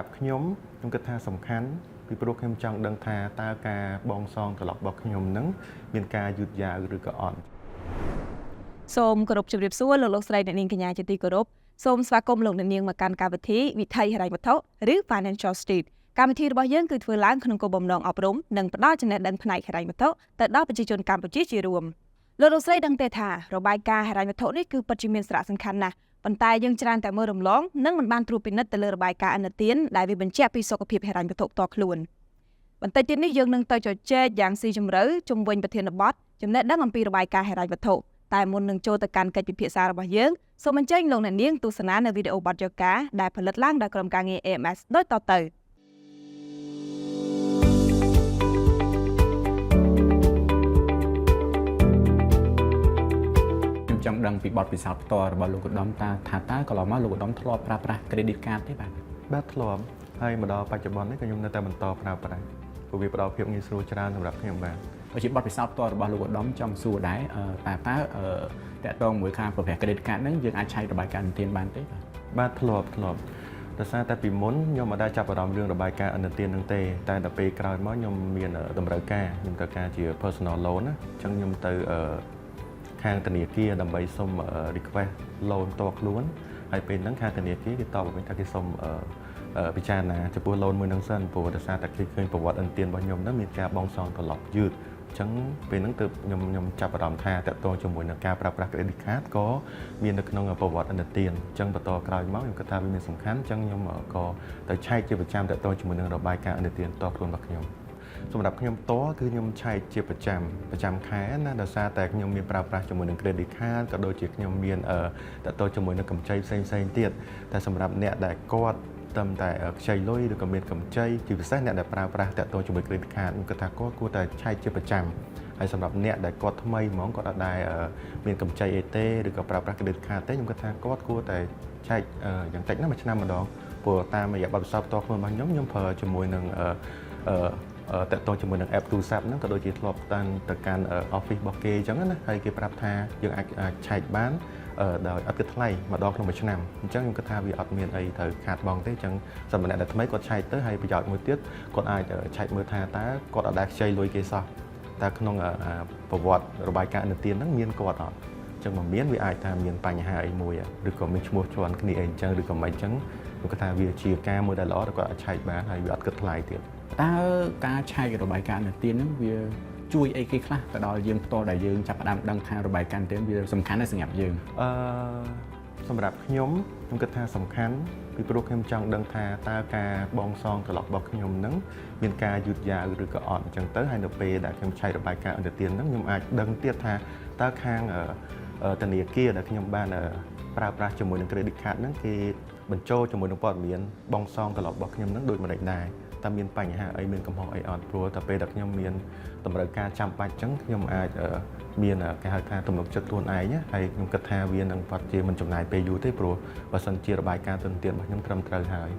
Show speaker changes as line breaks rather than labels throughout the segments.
សម្រាប់ខ្ញុំគិតថាសំខាន់ពីព្រោះខ្ញុំចង់ដឹងថាតើការបងសងត្រឡប់របស់ខ្ញុំនឹងមានការយឺតយ៉ាវឬក៏អត់
សូមគោរពជម្រាបសួរលោកស្រីអ្នកនាងកញ្ញាជាទីគោរពសូមស្វាគមន៍លោកអ្នកនាងមកកាន់កម្មវិធីវិថីហិរញ្ញវត្ថុឬ Financial Street កម្មវិធីរបស់យើងគឺធ្វើឡើងក្នុងគោលបំណងអប់រំនិងផ្ដល់ចំណេះដឹងផ្នែកហិរញ្ញវត្ថុទៅដល់ប្រជាជនកម្ពុជាជារួមលោកស្រីដឹងទេថារបាយការណ៍ហិរញ្ញវត្ថុនេះគឺពិតជាមានសារៈសំខាន់ណាស់ប៉ុន្តែយើងច្រើនតែមើលរំលងនិងមិនបានត្រួតពិនិត្យទៅលើរបាយការណ៍ឥណទានដែលវាបញ្ជាក់ពីសុខភាពហិរញ្ញវត្ថុផ្ទាល់ខ្លួនបន្តិចទៀតនេះយើងនឹងទៅជជែកយ៉ាងស៊ីជម្រៅជុំវិញប្រធានបទចំណេះដឹងអំពីរបាយការណ៍ហិរញ្ញវត្ថុតែមុននឹងចូលទៅកាន់កិច្ចពិភាក្សារបស់យើងសូមអញ្ជើញលោកអ្នកនាងទស្សនានៅវីដេអូបទយកាដែលផលិតឡើងដោយក្រុមការងារ AMS ដូចតទៅ
ចង់ដឹងពីបទពិសោធន៍ផ្ទាល់របស់លោកឧត្តមថាតើកន្លងមកលោកឧត្តមធ្លាប់ប្រើប្រាស់ credit card ទេ
បាទធ្លាប់ហើយមកដល់បច្ចុប្បន្ននេះក៏ខ្ញុំនៅតែបន្តប្រើប្រាស់ព្រោះវាផ្ដល់ភាពងាយស្រួលច្រើនសម្រាប់ខ្ញុំបាទ
ដូចជាបទពិសោធន៍ផ្ទាល់របស់លោកឧត្តមចង់សួរដែរតើតាក់ទងមួយខាងប្រភេទ credit card ហ្នឹងយើងអាចឆែករបាយការណ៍ឥណទានបានទេ
បាទធ្លាប់ដោយសារតែពីមុនខ្ញុំមិនได้ចាប់អារម្មណ៍រឿងរបាយការណ៍ឥណទានហ្នឹងទេតែដល់ពេលក្រោយមកខ្ញុំមានតម្រូវការខ្ញុំត្រូវការជា personal loan ណាអញ្ចឹងខ្ញុំទៅខាងធនាគារដើម្បីសុំ request loan ផ្ទាល់ខ្លួនហើយពេលហ្នឹងខាងធនាគារគេតបមកវិញថាគេសុំពិចារណាចំពោះ loan មួយហ្នឹងសិនព្រោះដោយសារតែគេឃើញប្រវត្តិឥណទានរបស់ខ្ញុំហ្នឹងមានការបងសងត្រឡប់យឺតអញ្ចឹងពេលហ្នឹងទើបខ្ញុំចាប់អារម្មណ៍ថាតកតងជាមួយនឹងការប្រើប្រាស់ credit card ក៏មាននៅក្នុងប្រវត្តិឥណទានអញ្ចឹងបន្តក្រោយមកខ្ញុំគិតថាវាមានសំខាន់អញ្ចឹងខ្ញុំក៏ទៅឆែកជាប្រចាំតកតងជាមួយនឹងរបាយការណ៍ឥណទានផ្ទាល់ខ្លួនរបស់ខ្ញុំសម្រាប់ខ្ញុំផ្ទាល់គឺខ្ញុំឆែកជាប្រចាំខែណាដោយសារតែខ្ញុំមានប្រើប្រាស់ជាមួយនឹង credit card ក៏ដូចជាខ្ញុំមានតកតងជាមួយនឹងកម្ចីផ្សេងទៀតតែសម្រាប់អ្នកដែលគាត់តែខ្ចីលុយឬក៏មានកម្ចីជាពិសេសអ្នកដែលប្រើប្រាស់តកតងជាមួយ credit card ខ្ញុំគិតថាគាត់គួរតែឆែកជាប្រចាំហើយសម្រាប់អ្នកដែលគាត់ថ្មីហ្មងគាត់អត់ដែលមានកម្ចីអីទេឬក៏ប្រើប្រាស់ credit card ទេខ្ញុំគិតថាគាត់គួរតែឆែកយ៉ាងតិចណាស់មួយឆ្នាំម្ដងព្រោះតាមរយៈបទពិសោធន៍ផ្ទាល់ខ្លួនរបស់ខ្ញុំប្រើជាមួយនឹងតកតងជាមួយនឹង app ទូរស័ព្ទហ្នឹងក៏ដូចជាធ្លាប់ទៅកាន់ office របស់គេអញ្ចឹងណាហើយគេប្រាប់ថាយើងអាចឆែកបានដោយអត់គិតថ្លៃម្ដងក្នុងមួយឆ្នាំអញ្ចឹងខ្ញុំគិតថាវាអត់មានអីត្រូវខាតបង់ទេអញ្ចឹងសម្រាប់អ្នកដែលថ្មីគាត់ឆែកទៅហើយប្រយោជន៍មួយទៀតគាត់អាចឆែកមើលថាតើគាត់អត់ដែលខ្ចីលុយគេសោះតើក្នុងប្រវត្តិរបាយការណ៍ឥណទានហ្នឹងមានគាត់អត់អញ្ចឹងមិនមានវាអាចថាមានបញ្ហាអីមួយឬក៏មានឈ្មោះជាន់គ្នាអីអញ្ចឹងឬក៏មិនអញ្ចឹងខ្ញុំគិតថាវាជាការមួយដែលល្អដែលគាត់អាចឆែកបានហើយវាអត់គិតថ្លៃទៀត
តើការឆែករបាយការណ៍ឥណទានហ្នឹងវាជួយអីគេខ្លះទៅដល់យើងផ្ទាល់ដែលយើងចាប់ផ្ដើមដឹងថារបាយការណ៍ទៀតវាសំខាន់ណាស់សម្រាប់យើង
សម្រាប់ខ្ញុំគិតថាសំខាន់ពីព្រោះខ្ញុំចង់ដឹងថាតើការបងសងត្រឡប់របស់ខ្ញុំនឹងមានការយឺតយ៉ាវឬក៏អត់អញ្ចឹងទៅហើយនៅពេលដែលខ្ញុំឆែករបាយការណ៍ឥណទានហ្នឹងខ្ញុំអាចដឹងទៀតថាតើខាងធនាគារដែលខ្ញុំបានប្រើប្រាស់ជាមួយនឹង credit card ហ្នឹងគេបញ្ចូលជាមួយនឹងព័ត៌មានបងសងត្រឡប់របស់ខ្ញុំហ្នឹងដូចម្តេចដែរតើមានបញ្ហាអីមានកំហុសអីអត់ព្រោះតែពេលដែលខ្ញុំមានតម្រូវការចាំបាច់អញ្ចឹងខ្ញុំអាចមានគេហៅថាទំនុកចិត្តខ្លួនឯងហើយខ្ញុំគិតថាវានឹងបាត់ជាមិនចំណាយពេលយូរទេព្រោះបើសិនជារបាយការណ៍ទិន្នទានរបស់ខ្ញុំត្រឹមត្រូវហើយ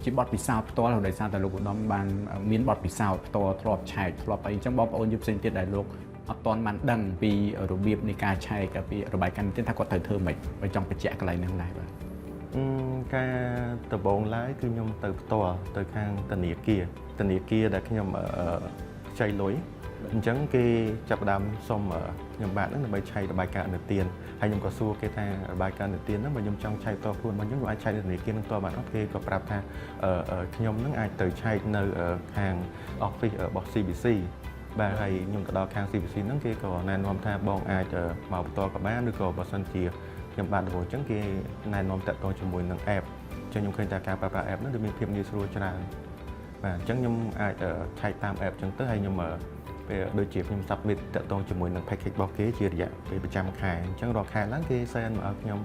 ជាបទពិសោធន៍ផ្ទាល់ដោយសារតែលោកឧត្តមបានមានបទពិសោធន៍ផ្ទាល់ធ្លាប់ឆែកធ្លាប់អីអញ្ចឹងបងប្អូនយើងផ្សេងទៀតដែលលោកអត់ទាន់បានដឹងពីរបៀបនៃការឆែកពីរបាយការណ៍ទៀតថាគាត់ត្រូវធ្វើម៉េចបើចង់បញ្ជាក់កន្លែងហ្នឹងដែរបាទ
ការដំបូងឡើយគឺខ្ញុំទៅផ្ទាល់ទៅខាងធនាគារដែលខ្ញុំខ្ចីលុយអញ្ចឹងគេចាប់ផ្ដើមសុំខ្ញុំបាទហ្នឹងដើម្បីឆែករបាយការណ៍ឥណទានហើយខ្ញុំក៏សួរគេថារបាយការណ៍ឥណទានហ្នឹងបើខ្ញុំចង់ឆែកតខ្លួនរបស់ខ្ញុំអាចឆែកនៅធនាគារនឹងតបានអត់គេក៏ប្រាប់ថាខ្ញុំហ្នឹងអាចទៅឆែកនៅខាង office របស់ CBC បាទហើយខ្ញុំទៅដល់ខាង CBC ហ្នឹងគេក៏ណែនាំថាបងអាចមកបន្តក៏បានឬក៏បើសិនជាខ្ញុំបានដំបូងអញ្ចឹងគេណែនាំតាក់ទងជាមួយនឹង app អញ្ចឹងខ្ញុំឃើញថាការប្រើប្រាស់ app ហ្នឹងគឺមានភាពងាយស្រួលច្រើនបាទអញ្ចឹងខ្ញុំអាចឆែកតាម app អញ្ចឹងទៅហើយខ្ញុំពេលដូចជាខ្ញុំ submit តាក់ទងជាមួយនឹង package របស់គេជារយៈពេលប្រចាំខែអញ្ចឹងរាល់ខែឡើងគេ send មកឲ្យខ្ញុំ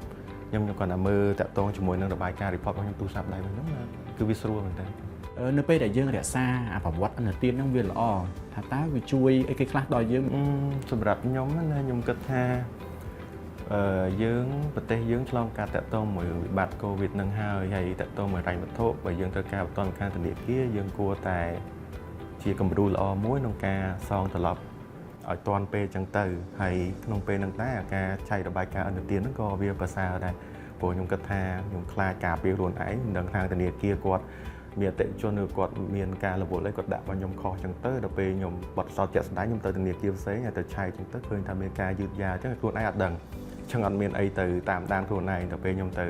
គាត់តែមើលតាក់ទងជាមួយនឹងរបាយការណ៍ report របស់ខ្ញុំទូរស័ព្ទដៃរបស់ខ្ញុំគឺវាស្រួលមែនតើ
នៅពេលដែលយើងរក្សាប្រវត្តិឥណទានហ្នឹងវាល្អថាតើវាជួយអីគេខ្លះដល់យើង
សម្រាប់ខ្ញុំណាខ្ញុំគិតថាយើងប្រទេសយើងឆ្លងការតាក់ទងមួយវិបត្តិ COVID នឹងហើយតាក់ទងមួយហិរញ្ញវត្ថុបើយើងត្រូវការបន្តខាងធនាគារយើងគួរតែជាគំរូល្អមួយក្នុងការសងត្រឡប់ឲ្យទាន់ពេលអញ្ចឹងទៅហើយក្នុងពេលហ្នឹងដែរការឆែករបាយការណ៍ឥណទានហ្នឹងក៏វាប្រសើរដែរព្រោះខ្ញុំគិតថាខ្ញុំខ្លាចការពារខ្លួនឯងមិនដឹងខាងធនាគារគាត់ មានអតិថិជនឬគាត់មានការរវល់អីគាត់ដាក់របស់ខ្ញុំខុសចឹងទៅដល់ពេលខ្ញុំបត់សោតជាក់ស្ដែងខ្ញុំទៅធនាគារផ្សេងហើយទៅឆែកចឹងទៅឃើញថាមានការយឺតយ៉ាវចឹងខ្លួនឯងអត់ដឹងចឹងអត់មានអីទៅតាមដានខ្លួនឯងដល់ពេលខ្ញុំទៅ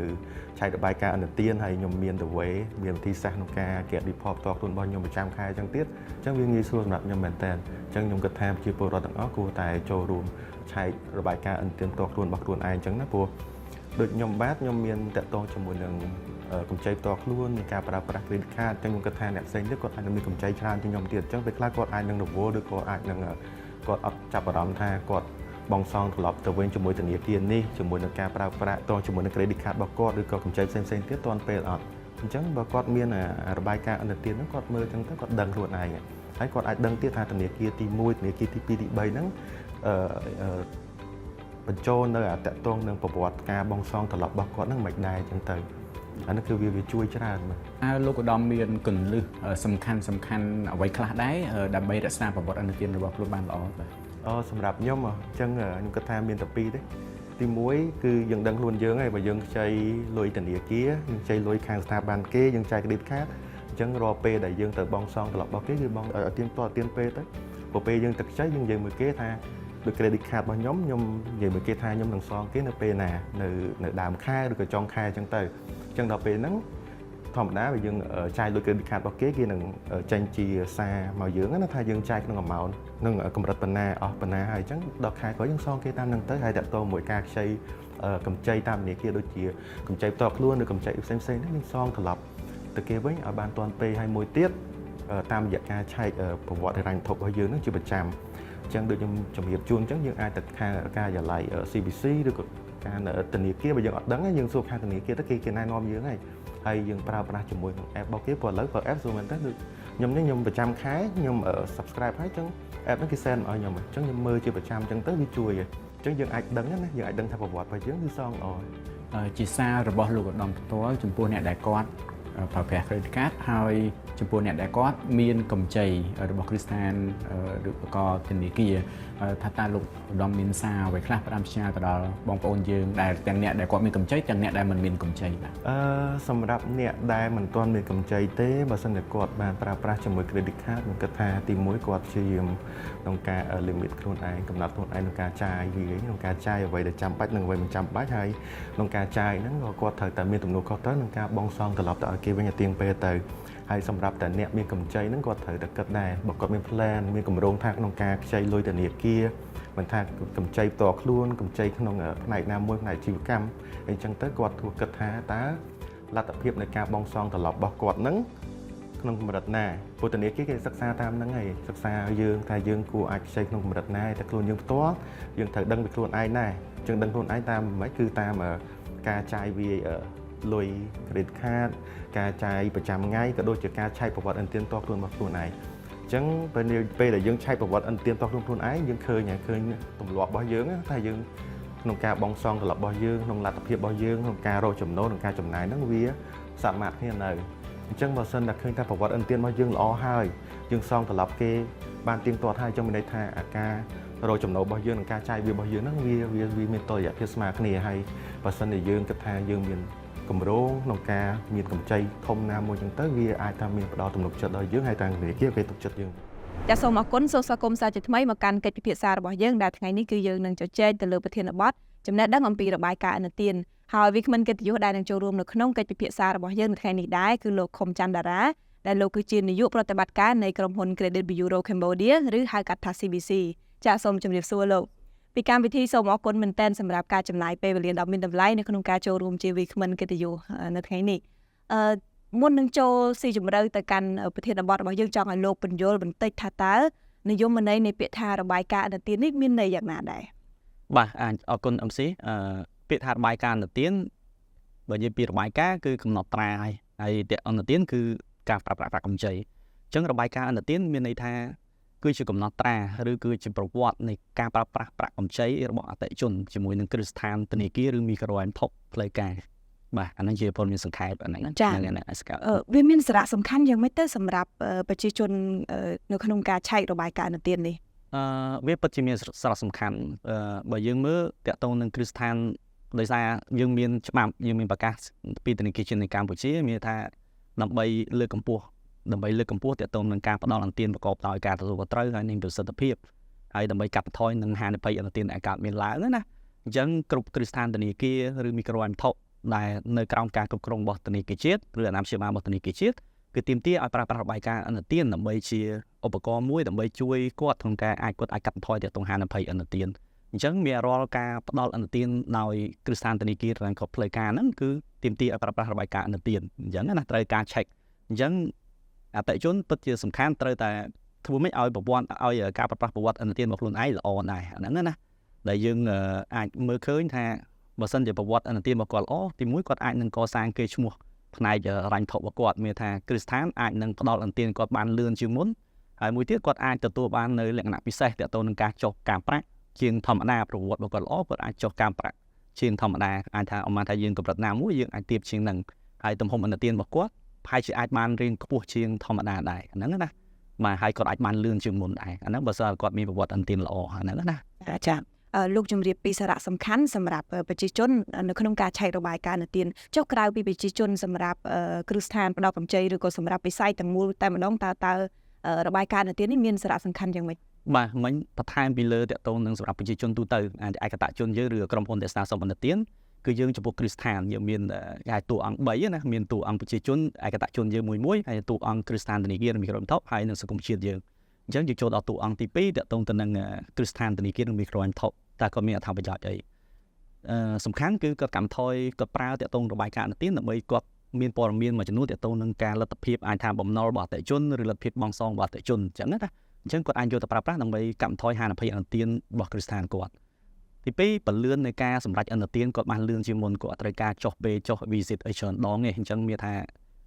ឆែករបាយការណ៍អនុទានហើយខ្ញុំមានទៅវេមានវិធីសាស្ត្រក្នុងការកែ report ផ្ទាល់ខ្លួនរបស់ខ្ញុំប្រចាំខែចឹងទៀតចឹងវាងាយស្រួលសម្រាប់ខ្ញុំមែនតើចឹងខ្ញុំគិតថាប្រជាពលរដ្ឋទាំងអស់គួរតែចូលរួមឆែករបាយការណ៍អនុទានផ្ទាល់ខ្លួនរបស់ខ្លួនឯងចឹងណាព្រោះដូចខ្ញុំខ្ញុំមានតាក់ទងជាមួយនឹងកម្ចីផ្ទាល់ខ្លួនមានការប្រើប្រាស់ credit card ចឹងខ្ញុំគិតថាអ្នកផ្សេងទៀតគាត់អាចនឹងមានកម្ចីច្រើនជាងខ្ញុំទៀតចឹងពេលខ្លះគាត់អាចនឹងរវល់ឬក៏អាចនឹងគាត់អត់ចាប់អារម្មណ៍ថាគាត់បងសងត្រឡប់ទៅវិញជាមួយធនាគារនេះជាមួយនឹងការប្រើប្រាស់តជាមួយនឹង credit card របស់គាត់ឬក៏កម្ចីផ្សេងៗទៀតទាន់ពេលអត់អញ្ចឹងបើគាត់មានរបាយការណ៍អនុទានហ្នឹងគាត់មើលចឹងទៅគាត់ដឹងខ្លួនឯងហើយគាត់អាចដឹងទៀតថាធនាគារទី1ធនាគារទី2ទី3ហ្នឹងបញ្ចូលនៅតាក់ទងនឹងប្រវត្តិការបងសងត្រឡប់របស់គាត់ហ្នឹងមិនដែរចឹងទៅអានេះគឺវាជួយច្រើនមក
លោកឧត្តមមានកលឹះសំខាន់អ្វីខ្លះដែរដើម្បីរក្សាប្រវត្តិអនុទានរបស់ខ្លួនបានល្អបាទស
ម្រាប់ខ្ញុំអញ្ចឹងខ្ញុំគិតថាមានតែពីរទេទី1គឺយើងដឹងខ្លួនយើងហើយបើយើងខ្ចីលុយធនាគារយើងខ្ចីលុយខាងស្ថាប័នគេយើងចាយ credit card អញ្ចឹងរាល់ពេលដែលយើងទៅបងសងត្រឡប់របស់គេគឺបងឲ្យទៀងទាត់ពេលទៅពេលយើងទៅខ្ចីយើងនិយាយមួយគេថាដូច credit card របស់ខ្ញុំនិយាយមួយគេថាខ្ញុំនឹងសងគេនៅពេលណានៅដើមខែឬក៏ចុងខែអញ្ចឹងទៅអញ្ចឹងដល់ពេលហ្នឹងធម្មតាបើយើងចាយលុយ credit card របស់គេនឹងចេញជាសារមកយើងណាថាយើងចាយក្នុង amount នឹងកម្រិតប៉ុណ្ណាអស់ប៉ុណ្ណាហើយអញ្ចឹងដល់ខែក្រោយយើងសងគេតាមហ្នឹងទៅហើយតាក់ទងមួយការខ្ចីកម្ចីតាមធនាគារដូចជាកម្ចីផ្ទាល់ខ្លួនឬកម្ចីផ្សេងៗហ្នឹងយើងសងត្រឡប់ទៅគេវិញឲ្យបានទាន់ពេលហើយមួយទៀតតាមរយៈការឆែកប្រវត្តិហិរញ្ញវត្ថុរបស់យើងហ្នឹងជាប្រចាំអញ្ចឹងដូចខ្ញុំជំរាបជូនអញ្ចឹងយើងអាចទៅខាងការិយាល័យ CBC ឬក៏ការធនាគារបើយើងអត់ដឹងយើងសួរខាងធនាគារទៅគេណែនាំយើងហើយយើងប្រើប្រាស់ជាមួយនឹង app របស់គេព្រោះឥឡូវប្រើ app ស្រួលមែនតើដូចខ្ញុំប្រចាំខែខ្ញុំ subscribe ហើយអញ្ចឹង app ហ្នឹងគេ send មកឲ្យខ្ញុំអញ្ចឹងខ្ញុំមើលជាប្រចាំអញ្ចឹងទៅវាជួយអញ្ចឹងយើងអាចដឹងណាយើងអាចដឹងថាប្រវត្តិរបស់យើងគឺសងល្អជ
ាសាររបស់លោកឧត្តមផ្ទាល់ចំពោះអ្នកដែលគាត់ប្រើប្រាស់ credit card ហើយចំពោះអ្នកដែលគាត់មានកម្ចីរបស់គ្រីស្តានឬក៏ធនាគារថាតើលោកឧត្តមមានសារអ្វីខ្លះផ្ដាំផ្ញើទៅដល់បងប្អូនយើងដែលទាំងអ្នកដែលគាត់មានកម្ចីទាំងអ្នកដែលមិនមានកម្ចីបាទ
សម្រាប់អ្នកដែលមិនទាន់មានកម្ចីទេបើសិនជាគាត់បានប្រើប្រាស់ជាមួយ credit card ខ្ញុំគិតថាទី1គាត់ព្យាយាមក្នុងការ limit ខ្លួនឯងកំណត់ខ្លួនឯងក្នុងការចាយវាក្នុងការចាយអ្វីដែលចាំបាច់និងអ្វីមិនចាំបាច់ហើយក្នុងការចាយហ្នឹងក៏គាត់ត្រូវតែមានទំនួលខុសត្រូវក្នុងការបង់សងត្រឡប់ទៅឲ្យគេវិញឲ្យទៀងពេលទៅហើយសម្រាប់តែអ្នកមានកម្ចីហ្នឹងគាត់ត្រូវតែគិតដែរបើគាត់មាន plan មានគម្រោងថាក្នុងការខ្ចីលុយធនាគារមិនថាកម្ចីផ្ទាល់ខ្លួនកម្ចីក្នុងផ្នែកណាមួយផ្នែកអាជីវកម្មអីចឹងទៅគាត់គិតថាតើលទ្ធភាពនៃការបង់សងត្រឡប់របស់គាត់ហ្នឹងក្នុងកម្រិតណាពុទ្ធនាគារគេសិក្សាតាមហ្នឹងហើយសិក្សាយើងថាយើងគួរអាចខ្ចីក្នុងកម្រិតណាតែខ្លួនយើងផ្ទាល់យើងត្រូវដឹងពីខ្លួនឯងដែរអញ្ចឹងដឹងខ្លួនឯងតាមមិនគឺតាមការចាយវាលុយ credit card ការចាយប្រចាំថ្ងៃក៏ដូចជាការឆែកប្រវត្តិអន្តរាយតខ្លួនរបស់ខ្លួនឯងអញ្ចឹងពេលដែលយើងឆែកប្រវត្តិអន្តរាយតខ្លួនឯងយើងឃើញទម្លាប់របស់យើងថាយើងក្នុងការបង់សងត្រឡប់របស់យើងក្នុងលទ្ធភាពរបស់យើងក្នុងការរកចំណូលនិងការចំណាយហ្នឹងវាសមត្ថគ្នានៅអញ្ចឹងបើសិនតែឃើញថាប្រវត្តិអន្តរាយរបស់យើងល្អហើយយើងសងត្រឡប់គេបានទៀងទាត់ហើយអញ្ចឹងមានន័យថាអាការរកចំណូលរបស់យើងនិងការចាយវារបស់យើងហ្នឹងវាមានតុល្យភាពស្មើគ្នាហើយបើសិនជាយើងគិតថាយើងមានគម្រោងក្នុងការមានកម្ចីធំណាមួយចឹងទៅវាអាចថាមានផ្ដល់ទំនុកចិត្តដល់យើងហើយតាមធនាគារគេទុកចិត្តយើងច
ាសសូមអរគុណសូមស្វាគមន៍សាជាថ្មីមកកាន់កិច្ចពិភាក្សារបស់យើងដែលថ្ងៃនេះគឺយើងនឹងជជែកទៅលើប្រធានបទចំណេះដឹងអំពីរបាយការណ៍អនុទានហើយវាគ្មិនកិត្តិយសដែលនឹងចូលរួមនៅក្នុងកិច្ចពិភាក្សារបស់យើងនៅថ្ងៃនេះដែរគឺលោកខុំច័ន្ទតារាដែលលោកគឺជានាយកប្រតិបត្តិការនៃក្រុមហ៊ុន Credit Bureau Cambodia ឬហៅកាត់ថា CBC ចាសសូមជម្រាបសួរលោកពីកម្មវិធីសូមអរគុណមែនទែនសម្រាប់ការចំណាយពេលវេលាដ៏មានតម្លៃនៅក្នុងការចូលរួមជាវាគ្មិនកិត្តិយសនៅថ្ងៃនេះមុននឹងចូលស៊ីជម្រៅទៅកាន់ប្រធានបទរបស់យើងចង់ឲ្យលោកបញ្យល់បន្តិចថាតើនិយមន័យនៃពាក្យថារបាយការណ៍អនុទាននេះមានន័យយ៉ាងណាដែរ
បាទអរគុណ MC ពាក្យថារបាយការណ៍អនុទានបើនិយាយពីរបាយការណ៍គឺកំណត់ត្រាហើយតែអនុទានគឺការប្រើប្រាស់កម្ចីអញ្ចឹងរបាយការណ៍អនុទានមានន័យថាគឺជាកំណត់ត្រាឬគឺជាប្រវត្តិនៃការប្រើប្រាស់ប្រាក់កម្ចីរបស់អតិថិជនជាមួយនឹងគ្រឹះស្ថានធនាគារឬមីក្រូហិរញ្ញវត្ថុផ្លូវការបាទអានឹងជាព័ត៌មានសង្ខេបអាហ្នឹង
វាមានសារៈសំខាន់យ៉ាងម៉េចទៅសម្រាប់ប្រជាជននៅក្នុងការឆែករបាយការណ៍អនុទាននេះ
វាពិតជាមានសារៈសំខាន់បើយើងមើលតកតងនឹងគ្រឹះស្ថានដោយសារយើងមានច្បាប់យើងមានប្រកាសពីធនាគារជាតិនៃកម្ពុជាមានថា ដើម្បីលើកកម្ពស់ទាក់ទងនឹងការផ្ដល់អន្ទានប្រកបដោយការទទួលខុសត្រូវហើយនិងប្រសិទ្ធភាពហើយដើម្បីកាត់បន្ថយនឹងហានិភ័យអន្ទានដែលកើតមានឡើងណាអញ្ចឹងគ្រប់គ្រឹះស្ថានធនាគារឬមីក្រូហិរញ្ញវត្ថុដែលនៅក្រោមការគ្រប់គ្រងរបស់ធនាគារជាតិឬអាណាព្យាបាលរបស់ធនាគារជាតិគឺទាមទារឲ្យប្រើប្រាស់របាយការណ៍អន្តទានដើម្បីជាឧបករណ៍មួយដើម្បីជួយគាត់ក្នុងការអាចកាត់បន្ថយទាក់ទងហានិភ័យអន្តទានអញ្ចឹងមានរាល់ការផ្ដល់អន្តទានដោយគ្រឹះស្ថានធនាគារទាំងគ្រប់ផ្លូវការហ្នឹងគឺទាមទារឲ្យប្រើប្រាស់របាយការណ៍អន្តទានអញ្ចឹងណាត្រូវការ check អញ្ចឹងអតិថិជនពិតជាសំខាន់ត្រូវតែធ្វើម៉េចឲ្យប្រព័ន្ធឲ្យការប្រើប្រាស់ប្រវត្តិអន្តទានរបស់ខ្លួនឯងល្អដែរអាហ្នឹងណាដែលយើងអាចមើលឃើញថាបើសិនជាប្រវត្តិអន្តទានរបស់គាត់ល្អទីមួយគាត់អាចនឹងកសាងកេរ្តិ៍ឈ្មោះផ្នែករ៉ាញ់ថុរបស់គាត់មានថាគ្រឹះស្ថានអាចនឹងផ្ដល់អន្តទានគាត់បានលឿនជាងមុនហើយមួយទៀតគាត់អាចទទួលបាននៅលក្ខណៈពិសេសទាក់ទងនឹងការចុះការប្រាក់ជាងធម្មតាប្រវត្តិរបស់គាត់ល្អគាត់អាចចុះការប្រាក់ជាងធម្មតាអាចថាអមថាយើងកម្រិតណាមួយយើងអាចទៀបជាងនឹងហើយទំហំអន្តទានរបស់គាត់ប្រហែលជាអាចបានរៀងខ្ពស់ជាងធម្មតាដែរអាហ្នឹងណាបាទហើយគាត់អាចបានលឿនជាងមុនដែរអាហ្នឹងបើសិនគាត់មានប្រវត្តិអន្តទានល្អអាហ្នឹងណា
ចាលោកជំរាបពីសារៈសំខាន់សម្រាប់ប្រជាជននៅក្នុងការឆែករបាយការណ៍អន្តទានចុះក្រៅពីប្រជាជនសម្រាប់គ្រឹះស្ថានផ្ដល់កម្ចីឬក៏សម្រាប់វិស័យទាំងមូលតែម្ដងតើរបាយការណ៍អន្តទាននេះមានសារៈសំខាន់យ៉ាងម៉េច
បាទមិញបន្ថែមពីលើតាក់ទងនឹងសម្រាប់ប្រជាជនទូទៅឯកតជនយើងឬក្រុមហ៊ុនទេសនាសម្បត្តិទានគឺយើងចំពោះគ្រឹះស្ថានយើងមានគេហៅតួអង្គ3ណាមានតួអង្គប្រជាជនឯកតជនយើងមួយហើយតួអង្គគ្រឹះស្ថានធនាគារមីក្រូហិរញ្ញវត្ថុហើយនិងសង្គមជាតិយើងអញ្ចឹងយើងចូលដល់តួអង្គទី2តាក់ទងទៅនឹងគ្រឹះស្ថានធនាគារនិងមីក្រូហិរញ្ញវត្ថុតើគាត់មានអត្ថប្រយោជន៍អីសំខាន់គឺគាត់កម្មថយគាត់ប្រើតាក់ទងរបាយការណ៍អន្តទានដើម្បីគាត់មានព័ត៌មានមួយចំនួនតាក់ទងនឹងការលទ្ធភាពអាចថាបំណុលរបស់អតិថិជនឬលទ្ធភាពបង់សងរបស់អតិថិជនអញ្ចឹងណាអញ្ចឹងគាត់អាចយកទៅប្រើប្រាស់ដើម្បីកាត់បន្ថយហានិភ័យអន្តទានរបស់គ្រឹះស្ថានគាត់ទី2ពលឿននៃការសម្រេចអន្តទានគាត់បានលឿនជាងមុនគាត់ត្រូវការចុះពេលចុះ visit អីច្រើនដងទេអញ្ចឹងមានថា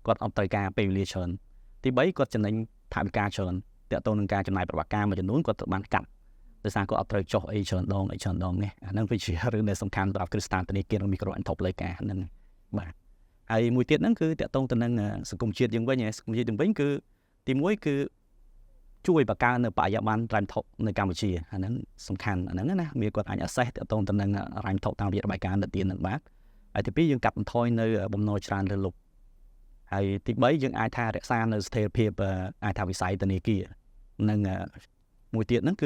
គាត់អត់ត្រូវការពេលវេលាច្រើនទី3គាត់ចំណេញថវិកាច្រើនតាក់ទងនឹងការចំណាយប្រវត្តិការមួយចំនួនគាត់ត្រូវបានកាត់ដោយសារគាត់អត់ត្រូវចុះអីច្រើនដងនេះអាហ្នឹងវាជារឿងដែលសំខាន់សម្រាប់គ្រឹះស្ថានធនាគារនិងមីក្រូហិរញ្ញវត្ថុផ្លូវការហ្នឹងបាទហើយមួយទៀតហ្នឹងគឺតាក់ទងទៅនឹងសង្គមជាតិយើងវិញសង្គមជាតិយើងវិញគឺទី1គឺជួយបង្កើននៅបរិយាបន្នរ៉ាញ់ថុនៅកម្ពុជាអាហ្នឹងសំខាន់អាហ្នឹងណាមានគាត់អាច access តាក់ទងទៅនឹងរ៉ាញ់ថុតាមរយៈរបាយការណ៍អន្តទានហ្នឹងបាទហើយទី2យើងកាត់បន្ថយនៅបំណុលច្រើនលើលុបហើយទី3យើងអាចថារក្សានៅស្ថិរភាពអាចថាវិស័យធនាគារនិងមួយទៀតហ្នឹងគ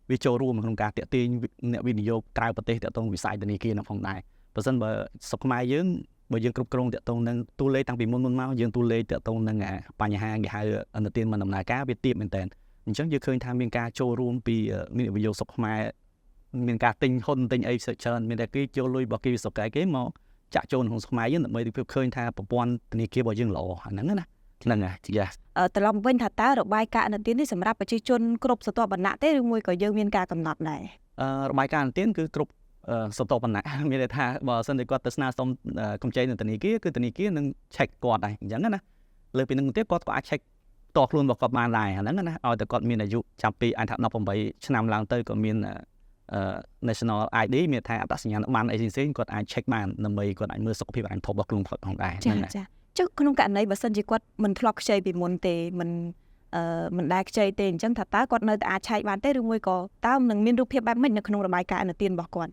ឺវាចូលរួមក្នុងការតាក់ទាញអ្នកវិនិយោគក្រៅប្រទេសតាក់ទងវិស័យធនាគារនោះផងដែរបើមិនបើស្រុកខ្មែរយើងបើយើងគ្រប់គ្រងតាក់ទងនឹងទូលេខតាំងពីមុនមកយើងទូលេខតាក់ទងនឹងបញ្ហាគេហៅអន្តទានមិនដំណើរការវាទាបមែនតើអញ្ចឹងយើងឃើញថាមានការចូលរួមពីអ្នកវិនិយោគស្រុកខ្មែរមានការទិញហ៊ុនទិញអីច្រើនមានតែគេចូលលុយរបស់គេវិសុកគេមកចាក់ចូលក្នុងស្រុកខ្មែរយើងដើម្បីទៅឃើញថាប្រព័ន្ធធនាគាររបស់យើងល្អអាហ្នឹងណាហ្នឹងហើយ
ត្រឡប់វិញថាតើរបាយការណ៍អន្តទាននេះសម្រាប់ប្រជាជនគ្រប់ស្រទាប់វណ្ណៈទេឬមួយក៏យើងមានការកំណត់ដែរ
របាយការណ៍អន្តទានគឺគ្រប់ស្រទាប់វណ្ណៈមានន័យថាបើសិនតែគាត់ទៅស្នើសុំកម្ចីនៅធនាគារគឺធនាគារនឹង check គាត់ដែរអញ្ចឹងណាលើពីនឹងទៀតគាត់ក៏អាច check តខ្លួនរបស់គាត់បានដែរអាហ្នឹងណាឲ្យតែគាត់មានអាយុចាប់ពីអាចថា18ឆ្នាំឡើងទៅក៏មានnational ID មានថាអត្តសញ្ញាណប័ណ្ណអីផ្សេងៗគាត់អាច check បានដើម្បីគាត់អាចមើលសុខភាពហិរញ្ញវត្ថុរបស់ខ្លួនផងដែរ
ហ្នឹងចាចុះក្នុងករណីបើសិនជាគាត់មិនធ្លាប់ខ្ចីពីមុនទេមិនដែលខ្ចីទេអញ្ចឹងថាតើគាត់នៅតែអាចឆែកបានទេឬមួយក៏តើនឹងមានរូបភាពបែបម៉េចនៅក្នុងរបាយការណ៍អន្តទានរបស់គាត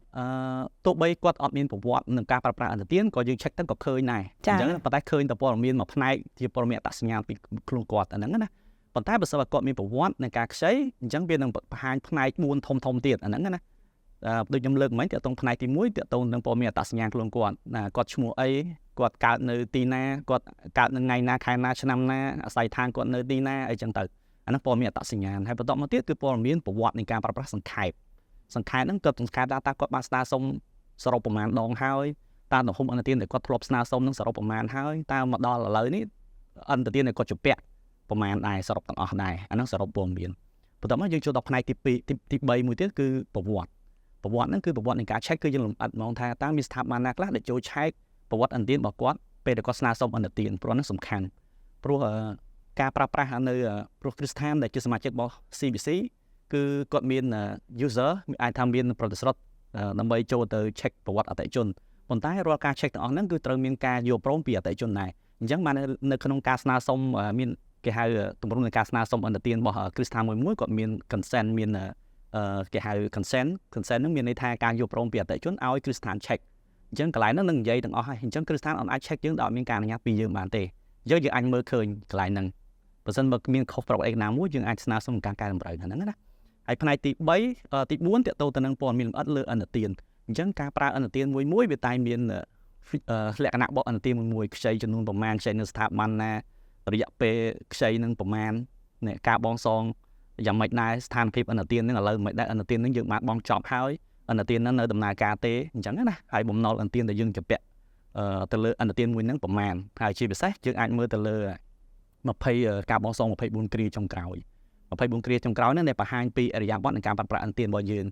់ទ
ោះបីគាត់អត់មានប្រវត្តិនឹងការប្រើប្រាស់អន្តទានក៏យើង check ទៅក៏ឃើញដែរអញ្ចឹងប៉ុន្តែឃើញតែព័ត៌មានមួយផ្នែកជាព័ត៌មានអត្តសញ្ញាណពីខ្លួនគាត់អាហ្នឹងណាប៉ុន្តែបើសិនបើគាត់មានប្រវត្តិនៃការខ្ចីអញ្ចឹងវានឹងបង្ហាញផ្នែក4ធំទៀតអាហ្នឹងណាដូចខ្ញុំលើកមិញតើតងផ្នែកទី1តើតងនឹងព័ត៌មានអត្តសញ្ញាណខ្លួនគាត់ឈ្មោះអីគាត់កើតនៅទីណាគាត់កើតនៅថ្ងៃណាខែណាឆ្នាំណាអាស័យដ្ឋានគាត់នៅទីណាអីចឹងទៅអានោះព័ត៌មានអត្តសញ្ញាណហើយបន្តមកទៀតគឺព័ត៌មានប្រវត្តិនៃការប្រើប្រាស់សង្ខេបហ្នឹងគាត់សង្ខេបថាតើគាត់បានស្នើសុំសរុបប្រមាណដងហើយតើទំហំអន្តទានដែលគាត់ធ្លាប់ស្នើសុំនឹងសរុបប្រមាណហើយតើមកដល់ឥឡូវនេះអន្តទានដែលគាត់ជពាក់ប្រមាណដែរសរុបទាំងអស់ដែរអានោះសរុបព័ត៌មានបន្តមកយើងចូលដល់ផ្នែកទី2ទី3មួយទៀតគឺប្រវត្តិហ្នឹងគឺប្រវត្តិនៃការ check គឺយើងលម្អិតហ្មងថាតើមានស្ថាប័នណាខ្លះដែលចូល check ប្រវត្តិអន្តទានរបស់គាត់ពេលដែលគាត់ស្នើសុំអន្តទានព្រោះហ្នឹងសំខាន់ព្រោះការប្រើប្រាស់នៅព្រោះគ្រឹះស្ថានដែលជាសមាជិករបស់ CBC គឺគាត់មាន user អាចថាមានប្រតិស្រ័យដើម្បីចូលទៅ check ប្រវត្តិអតិថិជនប៉ុន្តែរាល់ការ check ទាំងអស់ហ្នឹងគឺត្រូវមានការយល់ព្រមពីអតិថិជនដែរអញ្ចឹងបាននៅក្នុងការស្នើសុំមានគេហៅទម្រង់នៃការស្នើសុំអន្តទានរបស់គ្រឹះស្ថានមួយគាត់មាន consent មានគេហៅ consent ហ្នឹងមានន័យថាការយល់ព្រមពីអតិថិជនឲ្យគ្រឹះស្ថាន check អញ្ចឹងកន្លែងហ្នឹងនឹងនិយាយទាំងអស់ហើយអញ្ចឹងគ្រឹះស្ថានអត់អាច check យើងដោយអត់មានការអនុញ្ញាតពីយើងបានទេ យើងអាចមើលឃើញកន្លែងហ្នឹងបើសិនបើមានខុសប្របអីណាមួយយើងអាចស្នើសុំការកែតម្រូវហ្នឹងណាហើយផ្នែកទី3ទី4តកតទៅនឹងព័ត៌មានលម្អិតលើឥណទានអញ្ចឹងការប្រើឥណទានមួយវាតែមានលក្ខណៈបកឥណទានមួយខ្ចីចំនួនប្រមាណខ្ចីនៅស្ថាប័នណារយៈពេលខ្ចីនឹងប្រមាណការបង់សងយ៉ាងម៉េចដែរស្ថានភាពឥណទានហ្នឹងឥឡូវមិនដែរឥណទានហ្នឹងយើងបានបង់ចប់ហើយឥណទានហ្នឹងនៅដំណើរការទេអញ្ចឹងណាហើយបំណុលឥណទានដែលយើងជំពាក់ទៅលើឥណទានមួយហ្នឹងប្រមាណហើយជាពិសេសយើងអាចមើលទៅលើ20ការបង់សង24គ្រាចុងក្រោយ24គ្រាចុងក្រោយហ្នឹងដែលបង្ហាញពីអរិយាប័ត្រនៃការប្រើប្រាស់ឥណទានរបស់យើ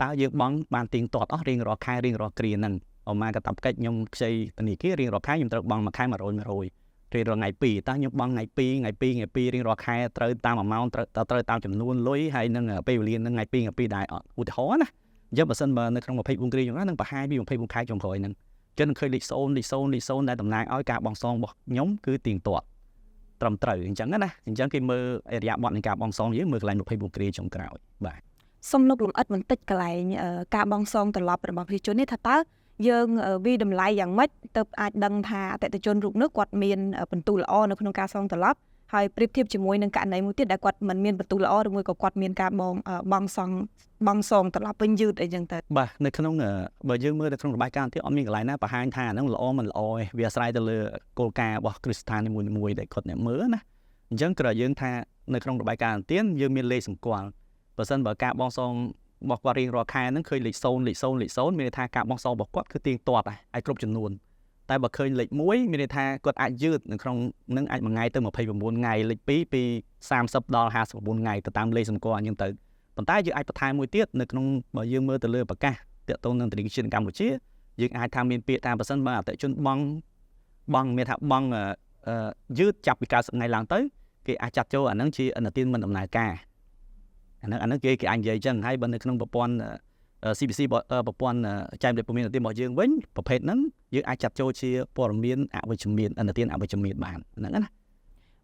ងតើយើងបង់បានទៀងទាត់អស់រៀងរាល់ខែរៀងរាល់គ្រាហ្នឹងឧមាកាតព្វកិច្ចខ្ញុំខ្ចីធនាគាររៀងរាល់ខែខ្ញុំត្រូវបង់មួយខែ100រៀងរាល់ថ្ងៃ2តើខ្ញុំបង់ថ្ងៃ2រៀងរាល់ខែត្រូវតាម amount ត្រូវតាមចំនួនលុយហើយនឹងពេលវេលានឹងថ្ងៃ2ដែរអត់ឧទាហរណ៍ណាអញ្ចឹងបើសិនបើនៅក្នុង24គ្រាចុងក្រោយនឹងបង្ហាញពី24ខែចុងក្រោយហ្នឹងចឹងនឹងឃើញលេខ0ដែលតំណាងឲ្យការបង់សងរបស់ខ្ញុំគឺទៀងទាត់ត្រឹមត្រូវអញ្ចឹងណាអញ្ចឹងគេមើលអរិយាប័ត្រនៃការបង់សងយើងមើលកន្លែង24គ្រាចុងក្រោយបាទស
ុំលោកលំអិតបន្តិចកន្លែងការបង់សងត្រឡប់របស់ប្រជាជននេះថាតើយើងវិតម្លៃយ៉ាងម៉េចទៅអាចដឹងថាអតិថិជនរូបនោះគាត់មានបន្ទូលល្អនៅក្នុងការសងត្រឡប់ហើយប្រៀបធៀបជាមួយនឹងករណីមួយទៀតដែលគាត់មិនមានបន្ទូលល្អឬមួយក៏គាត់មានការបង់សងត្រឡប់វិញយឺតអីចឹងទៅ
បាទនៅក្នុងបើយើងមើលនៅក្នុងរបាយការណ៍ទៀតអត់មានកន្លែងណាបង្ហាញថាអាហ្នឹងល្អមិនល្អទេវាអាស្រ័យទៅលើគោលការណ៍របស់គ្រឹះស្ថាននីមួយៗដែលគាត់អ្នកមើលណាអញ្ចឹងគ្រាន់យើងថានៅក្នុងរបាយការណ៍ទៀតយើងមានលេខសម្គាល់បើសិនបើការបង់សងរបស់គាត់រៀងរាល់ខែហ្នឹងឃើញលេខ0មានន័យថាការបង់សងរបស់គាត់គឺទៀងទាត់ហើយគ្រប់ចំនួនតែបើឃើញលេខ1មានន័យថាគាត់អាចយឺតនៅក្នុងនឹងអាចមួយថ្ងៃទៅ29ថ្ងៃលេខ2ពី30ដល់54ថ្ងៃទៅតាមលេខសម្គាល់អញ្ចឹងទៅប៉ុន្តែយើងអាចបន្ថែមមួយទៀតនៅក្នុងបើយើងមើលទៅលើប្រកាសទាក់ទងនឹងធនាគារជាតិកម្ពុជាយើងអាចថាមានពាក្យថាបើសិនបើអតិថិជនបង់មានថាបង់យឺតចាប់ពី90ថ្ងៃឡើងទៅគេអាចចាត់ចូលអាហ្នឹងជាឥណទានមិនដំណើរការអាហ្នឹងគេអាចនិយាយអញ្ចឹងហើយបើនៅក្នុងប្រព័ន្ធ CBC ប្រព័ន្ធចែកលេខព័ត៌មានឥណទានរបស់យើងវិញប្រភេទហ្នឹងយើងអាចចាត់ចូលជាព័ត៌មានអវិជ្ជមានឥណទានអវិជ្ជមានបានហ្នឹងណា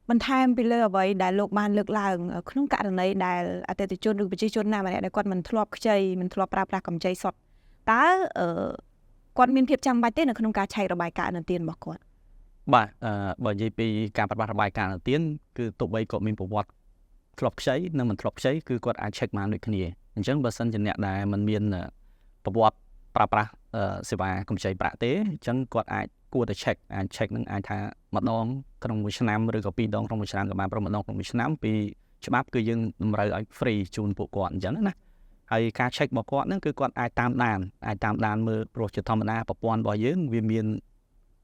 បន្ថែមពីលើអ្វីដែលលោកបានលើកឡើងក្នុងករណីដែលអតិថិជនឬប្រជាជនណាម្នាក់ដែលគាត់មិនធ្លាប់ខ្ចីមិនធ្លាប់ប្រើប្រាស់កម្ចីសុទ្ធតើគាត់មានភាពចាំបាច់ទេនៅក្នុងការឆែករបាយការណ៍ឥណទានរបស់គាត់ប
ាទបើនិយាយពីការប្រើប្រាស់របាយការណ៍ឥណទានគឺទោះបីគាត់មានប្រវត្តិធ្លាប់ខ្ចីនិងមិនធ្លាប់ខ្ចីគឺគាត់អាច check បានដូចគ្នាអញ្ចឹងបើសិនជាអ្នកដែលមិនមានប្រវត្តិប្រើប្រាស់សេវាកម្ចីប្រាក់ទេអញ្ចឹងគាត់អាចគួរតែ check នឹងអាចថាម្ដងក្នុងមួយឆ្នាំឬក៏ពីរដងក្នុងមួយឆ្នាំក៏បានប្រហែលម្ដងក្នុងមួយឆ្នាំពីច្បាប់គឺយើងតម្រូវឲ្យ free ជូនពួកគាត់អញ្ចឹងណាហើយការ check របស់គាត់ហ្នឹងគឺគាត់អាចតាមដានមើលព្រោះជាធម្មតាប្រព័ន្ធរបស់យើងវាមាន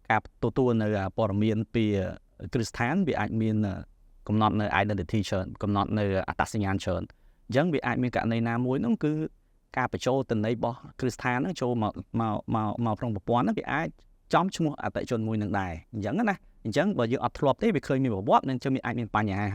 ការទទួលនៅព័ត៌មានពីគ្រឹះស្ថានវាអាចមានកំណត់នៅ identity ច្រើនកំណត់នៅអត្តសញ្ញាណច្រើនអញ្ចឹងវាអាចមានករណីណាមួយហ្នឹងគឺការបញ្ចូលទិន្នន័យរបស់គ្រឹះស្ថានហ្នឹងចូលមកក្នុងប្រព័ន្ធហ្នឹងវាអាចចំឈ្មោះអតិថិជនមួយនឹងដែរអញ្ចឹងណាអញ្ចឹងបើយើងអត់ធ្លាប់ទេវាឃើញមានប្រវត្តិនឹងអាចមានបញ្ហា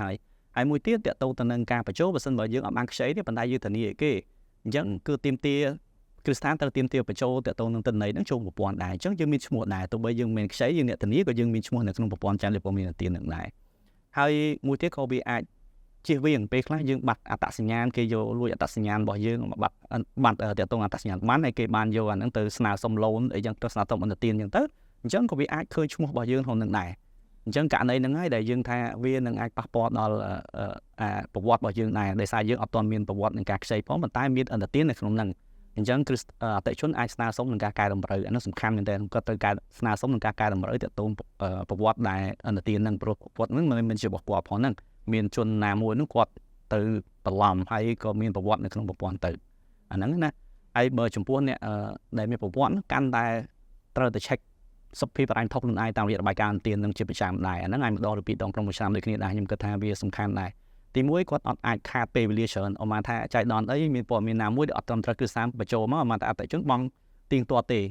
ហើយមួយទៀតតកតទៅនឹងការបញ្ចូលបើសិនបើយើងអត់បានខ្ចីទេប៉ុន្តែយើងធានាឲ្យគេអញ្ចឹងគឺទាមទារគ្រឹះស្ថានត្រូវទាមទារបញ្ចូលតកតនឹងទិន្នន័យហ្នឹងចូលប្រព័ន្ធដែរអញ្ចឹងយើងមានឈ្មោះដែរទោះបីយើងមិនខ្ចីយើងអ្នកធានាក៏យើងមានឈ្មោះនៅក្នុងប្រព័ន្ធចែកលេខព័ត៌មានឥណទាននឹងដែរហើយមួយទៀតក៏វាអាចជៀសវាងពេលខ្លះយើងបាត់អត្តសញ្ញាណគេយកលួចអត្តសញ្ញាណរបស់យើងបាត់តកតងអត្តសញ្ញាណបានហើយគេបានយកអាហ្នឹងទៅស្នើសុំ loan អីចឹងទៅស្នើសុំឥណទានអញ្ចឹងទៅអញ្ចឹងក៏វាអាចឃើញឈ្មោះរបស់យើងក្នុងនឹងដែរអញ្ចឹងករណីហ្នឹងហើយដែលយើងថាវានឹងអាចប៉ះពាល់ដល់ប្រវត្តិរបស់យើងដែរដោយសារយើងអត់ទាន់មានប្រវត្តិនឹងការខ្ចីផងប៉ុន្តែមានឥណទាននៅក្នុងហ្នឹងអញ្ចឹងអតិថិជនអាចស្នើសុំនឹងការកែតម្រូវអានោះសំខាន់មែនទែនគាត់ត្រូវការស្នើសុំនឹងការកែតម្រូវទាក់ទងប្រវត្តិដែលឥណទានហ្នឹងព្រោះប្រវត្តិហ្នឹងមិនជារបស់គាត់ផងហ្នឹងមានជនណាមួយនោះគាត់ទៅបន្លំហើយក៏មានប្រវត្តិនៅក្នុងប្រព័ន្ធទៅអាហ្នឹងណាហើយបើចំពោះអ្នកដែលមានប្រវត្តិកាន់តែត្រូវតែ check សុខភាពបរិញ្ញាថុកខ្លួនឯងតាមរយៈរបាយការណ៍ឥណទាននឹងជាប្រចាំដែរអាហ្នឹងអាចម្ដងឬពីរដងក្នុងមួយឆ្នាំដូចគ្នាដែរខ្ញុំគិតថាវាសំខាន់ដែរទីមួយគាត់អត់អាចខាតពេលវេលាច្រើនអមថាចៃដន្យអីមានព័ត៌មានណាមួយដែលអត់ត្រឹមត្រូវគឺតាមបញ្ចូលមកអមថាអតិថិជនបង់ទៀងទាត់ទេ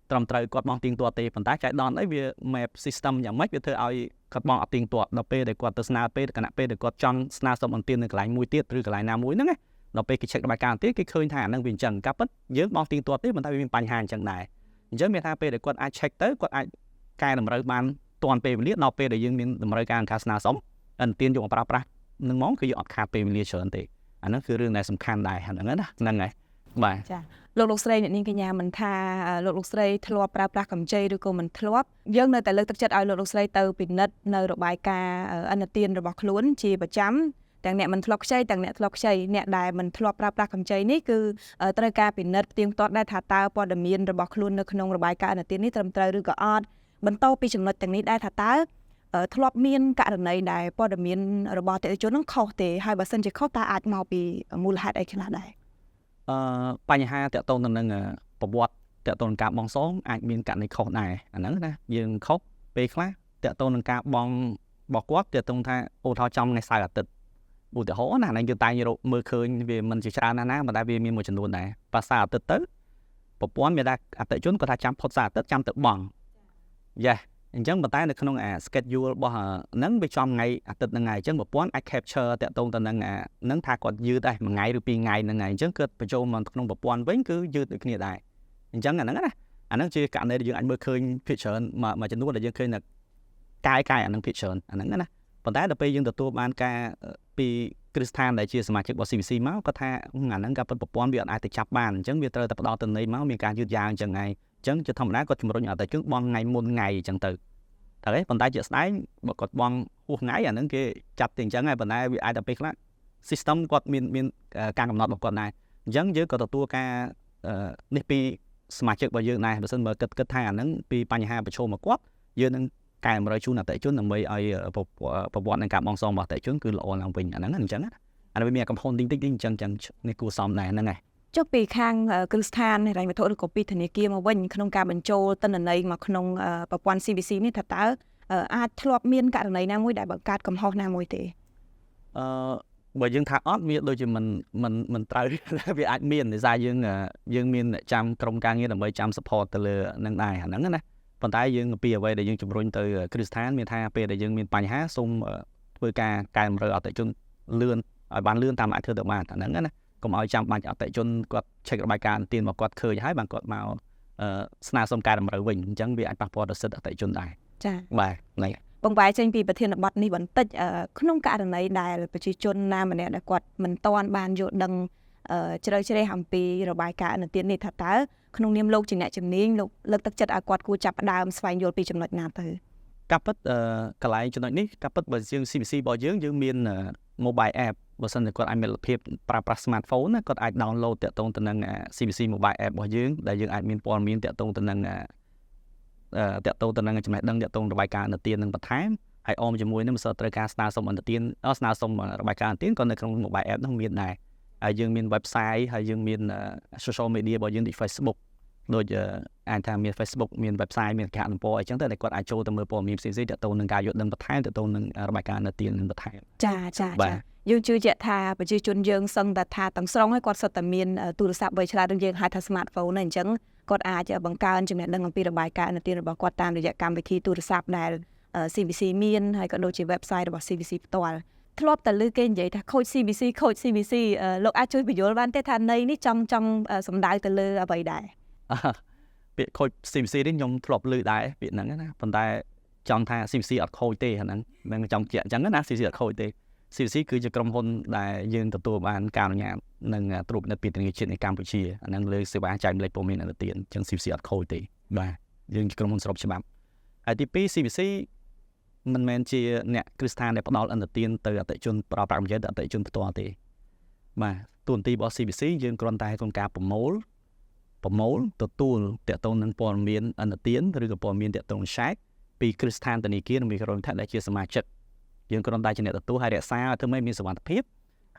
ត្រឹមត្រូវគាត់បង់ទៀងទាត់ទេប៉ុន្តែចៃដន្យអីវា map system យ៉ាងម៉េចវាធ្វើឲ្យគាត់បង់អត់ទៀងទាត់ដល់ពេលដែលគាត់ទៅស្នើពេលគណៈពេលដែលគាត់ចង់ស្នើសុំឥណទាននៅកន្លែងមួយទៀតឬកន្លែងណាមួយហ្នឹងដល់ពេលគេ check របាយការណ៍ទៀតគេឃើញថាអាហ្នឹងវាអញ្ចឹងការពិតយើងបង់ទៀងទាត់ទេប៉ុន្តែវាមានបញ្ហាអញ្ចឹងដែរអញ្ចឹងមានថាពេលដែលគាត់អាច check ទៅគាត់អាចកែតម្រូវបានទាន់ពេលវេលាដល់ពេលដែលយើងមានតម្រូវការការស្នើសុំឥណទានយកមកប្រើប្រាស់នឹងមកគឺយើងអត់ខាតពេលវេលាច្រើនទេអាហ្នឹងគឺរឿងដែលសំខាន់ដែរហ្នឹងណាហ្នឹងហើយ បាទ
ចាលោកស្រីអ្នកនាងកញ្ញាមិនថាលោកស្រីធ្លាប់ប្រើប្រាស់កម្ចីឬក៏មិនធ្លាប់យើងនៅតែលើកទឹកចិត្តឲ្យលោកស្រីទៅពិនិត្យនៅរបាយការណ៍ឥណទានរបស់ខ្លួនជាប្រចាំទាំងអ្នកមិនធ្លាប់ខ្ចីទាំងអ្នកធ្លាប់ខ្ចីអ្នកដែលមិនធ្លាប់ប្រើប្រាស់កម្ចីនេះគឺត្រូវការពិនិត្យផ្ទៀងផ្ទាត់ដែរថាតើព័ត៌មានរបស់ខ្លួននៅក្នុងរបាយការណ៍ឥណទាននេះត្រឹមត្រូវឬក៏អត់បន្តពីចំណុចទាំងនេះដែរថាតើធ្លាប់មានករណីដែលព័ត៌មានរបស់អតិថិជននឹងខុសទេហើយបើសិនជាខុសតើអាចមកពីមូលហេតុអីខ្លះដែរ
បញ្ហាតាក់ទងទៅនឹងប្រវត្តិតាក់ទងនឹងការបង់សងអាចមានករណីខុសដែរអាហ្នឹងណាយើងខុសពេលខ្លះតាក់ទងនឹងការបង់របស់គាត់តាក់ទងថាឧទាហរណ៍ចំថ្ងៃសៅរ៍អាទិត្យឧទាហរណ៍ណាហ្នឹងយើងតែងរកមើលឃើញវាមិនជាច្រើនណាប៉ុន្តែវាមានមួយចំនួនដែរប៉ាសៅរ៍អាទិត្យទៅប្រព័ន្ធមានថាអតិថិជនគាត់ថាចាំផុតសៅរ៍អាទិត្យចាំទៅបង់យ៉ាអញ្ចឹងប៉ុន្តែនៅក្នុងschedule របស់ហ្នឹងវាចំថ្ងៃអាទិត្យហ្នឹងហើយអញ្ចឹងប្រព័ន្ធអាច capture តាក់ទងទៅនឹងហ្នឹងថាគាត់យឺតដែរមួយថ្ងៃឬពីរថ្ងៃហ្នឹងហើយអញ្ចឹងគាត់បញ្ចូលមកក្នុងប្រព័ន្ធវិញគឺយឺតដូចគ្នាដែរអញ្ចឹងអាហ្នឹងណាអាហ្នឹងជាករណីដែលយើងអាចមើលឃើញភាគច្រើនមួយចំនួនដែលយើងឃើញថាកាយអាហ្នឹងភាគច្រើនអាហ្នឹងណាប៉ុន្តែដល់ពេលយើងទទួលបានការពីគ្រឹះស្ថានដែលជាសមាជិករបស់ CVC មកគាត់ថាអាហ្នឹងក៏ប្រព័ន្ធវាអាចទៅចាប់បានអញ្ចឹងវាត្រូវតែផ្ដល់ទិន្នន័យមកមានការយឺតយ៉ាវអញ្ចឹងហើយអញ្ចឹងជាធម្មតាគាត់ជំរុញឲ្យតែជើងបង់ថ្ងៃមុនថ្ងៃអញ្ចឹងទៅតែប៉ុន្តែជាក់ស្ដែងបើគាត់បង់ហួសថ្ងៃអាហ្នឹងគេចាប់ទៅអញ្ចឹងហើយប៉ុន្តែវាអាចទៅពេលខ្លះ system គាត់មានការកំណត់របស់គាត់ដែរអញ្ចឹងយើងក៏ទទួលការនេះពីសមាជិករបស់យើងដែរបើមិនមើលគិតថាអាហ្នឹងពីបញ្ហាប្រឈមរបស់គាត់យើងនឹងកែតម្រូវជូនអតិថិជនដើម្បីឲ្យប្រវត្តិនៃការបង់សងរបស់អតិថិជនគឺល្អឡើងវិញអាហ្នឹងអញ្ចឹងអានេះវាមានកំហុសតិចអញ្ចឹងនេះគួរសមដែរហ្នឹងហើយ
ចុះពីខាងគ្រឹះស្ថានហិរញ្ញវត្ថុឬក៏ពីធនាគារមកវិញក្នុងការបញ្ចូលទិន្នន័យមកក្នុងប្រព័ន្ធ CVC នេះថាតើអាចធ្លាប់មានករណីណាមួយដែលបង្កើតកំហុសណាមួយទេ
បើយើងថាអត់វាដូចជាមិនត្រូវវាអាចមានដោយសារយើងមានចាំក្រុមការងារដើម្បីចាំ support ទៅលើនឹងដែរអាហ្នឹងណាប៉ុន្តែយើងពីអ្វីដែលយើងជំរុញទៅគ្រឹះស្ថានមានថាពេលដែលយើងមានបញ្ហាសូមធ្វើការកែតម្រូវអតិថិជនលឿនឲ្យបានលឿនតាមអាចធ្វើទៅបានអាហ្នឹងណាកុំឲ្យចាំបាច់អតិថិជនគាត់ check របាយការណ៍ទានរបស់គាត់ឃើញហើយបានគាត់មកស្នើសុំកែតម្រូវវិញអញ្ចឹងវាអាចប៉ះពាល់ដល់សិទ្ធិអតិថិជនដែរចា៎បាទហ្នឹង
បង្វែរចេញពីប្រធានបទនេះបន្តិចក្នុងករណីដែលប្រជាជនណាម្នាក់ដែលគាត់មិនទាន់បានយល់ដឹងជ្រៅជ្រះអំពីរបាយការណ៍ឥណទាននេះថាតើក្នុងនាមលោកជាអ្នកជំនាញលោកលើកទឹកចិត្តឲ្យគាត់គួរចាប់ផ្ដើមស្វែងយល់ពីចំណុចណាទៅ
ការពិតកន្លែងចំណុចនេះការពិតបើយើង CVC របស់យើងមាន mobile app បើសិនជាគាត់អាចមានលទ្ធភាពប្រើប្រាស់ smartphone ណាគាត់អាច download តាក់ទងទៅនឹង CVC mobile app របស់យើងដែលយើងអាចមានព័ត៌មានតាក់ទងទៅនឹងចំណេះដឹងតាក់ទងរបាយការណ៍ឥណទាននឹងបន្ថែមហើយអមជាមួយនឹងមិនសូវត្រូវការស្នើសុំឥណទានស្នើសុំរបាយការណ៍ឥណទានក៏នៅក្នុង mobile app នោះមានដែរហើយយើងមាន website ហើយយើងមាន social media របស់យើងដូច Facebook ដូចអាចថាមាន Facebook មាន website មានគេហទំព័រអីចឹងទៅដែលគាត់អាចចូលទៅមើលព័ត៌មានផ្សេងៗតាក់ទងនឹងការយល់ដឹងបន្ថែមតាក់ទងនឹងរបាយការណ៍ឥណទាននឹងបន្ថែម
ចាយើងជឿជាក់ថាប្រជាជនយើងសឹងតែថាទាំងស្រុងហើយគាត់សុទ្ធតែមានទូរស័ព្ទវៃឆ្លាតឬយើងហៅថា smartphone ហ្នឹងអញ្ចឹងគាត់អាចបង្កើនចំណេះដឹងអំពីរបាយការណ៍ឥណទានរបស់គាត់តាមរយៈកម្មវិធីទូរស័ព្ទដែល CVC មានហើយក៏ដូចជា website របស់ CVC ផ្ទាល់ធ្លាប់តែឮគេនិយាយថាខូច CVC លោកអាចជួយបញ្យល់បានទេថាន័យនេះចង់សំដៅទៅលើអ្វីដែរ
ពាក្យខូច CVC នេះខ្ញុំធ្លាប់ឮដែរពាក្យហ្នឹងណាប៉ុន្តែចង់ថា CVC អត់ខូចទេអាហ្នឹងមិនចង់ជាអញ្ចឹងណា CVC អត់ខូចទេ CVC គឺជាក្រុមហ៊ុនដែលយើងទទួលបានការអនុញ្ញាតនិងត្រួតពិនិត្យពីធនាគារជាតិនៃកម្ពុជាអាហ្នឹងលើសេវាចែកម្លែកព័ត៌មានឥណទានអញ្ចឹង CVC អត់ខូចទេបាទយើងជាក្រុមហ៊ុនស្របច្បាប់ហើយទី2 CVC មិនមែនជាអ្នកគ្រឹះស្ថានដែលផ្ដល់ឥណទានទៅអតិថិជនប្រើប្រាស់កម្ចីទៅអតិថិជនផ្ទាល់ទេបាទតួនាទីរបស់ CVC យើងគ្រាន់តែក្នុងការប្រមូលទទួលតាក់ទងនឹងព័ត៌មានឥណទានឬក៏ព័ត៌មានតាក់ទង check ពីគ្រឹះស្ថានធនាគារនិងមីក្រូហិរញ្ញវត្ថុដែលជាសមាជិកយើងគ្រាន់តែជាអ្នកទទួលហើយរក្សាឲ្យធ្វើឲ្យមានសុវត្ថិភាព